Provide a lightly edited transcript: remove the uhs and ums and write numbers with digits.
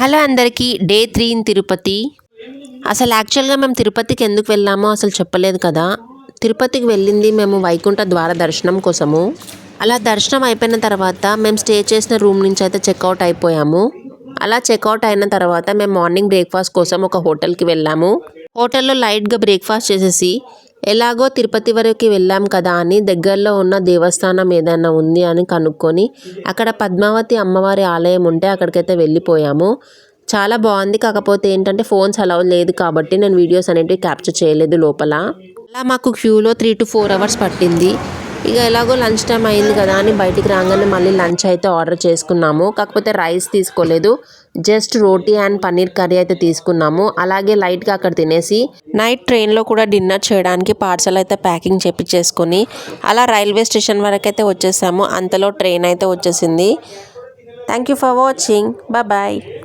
Hello అందరికీ day 3 in Tirupati. అసలు యాక్చువల్గా మేము తిరుపతికి ఎందుకు వెళ్ళామో అసలు చెప్పలేదు కదా. తిరుపతికి వెళ్ళింది మేము వైకుంఠ ద్వార దర్శనం కోసము. అలా దర్శనం అయిపోయిన తర్వాత మేము స్టే చేసిన రూమ్ నుంచి అయితే చెక్అవుట్ అయిపోయాము. అలా చెక్అవుట్ అయిన తర్వాత మేము మార్నింగ్ బ్రేక్ఫాస్ట్ కోసం ఒక హోటల్కి వెళ్ళాము. హోటల్లో లైట్గా బ్రేక్ఫాస్ట్ చేసేసి ఎలాగో తిరుపతి వరకు వెళ్ళాం కదా అని దగ్గరలో ఉన్న దేవస్థానం ఏదైనా ఉంది అని కనుక్కొని అక్కడ పద్మావతి అమ్మవారి ఆలయం ఉంటే అక్కడికైతే వెళ్ళిపోయాము. చాలా బాగుంది. కాకపోతే ఏంటంటే ఫోన్స్ అలౌ లేదు కాబట్టి నేను వీడియోస్ అనేటివి క్యాప్చర్ చేయలేదు లోపల. అలా మాకు క్యూలో 3 to 4 hours పట్టింది. ఇక ఎలాగో లంచ్ టైం అయింది కదా అని బయటికి రాగానే మళ్ళీ లంచ్ అయితే ఆర్డర్ చేసుకున్నాము. కాకపోతే రైస్ తీసుకోలేదు, just roti and paneer curry అయితే తీసుకున్నాము. అలాగే లైట్గా అక్కడ తినేసి నైట్ ట్రైన్లో కూడా డిన్నర్ చేయడానికి పార్సల్ అయితే ప్యాకింగ్ చేపించేసుకొని అలా రైల్వే స్టేషన్ వరకు అయితే వచ్చేసాము. అంతలో ట్రైన్ అయితే వచ్చేసింది. Thank you for watching. Bye.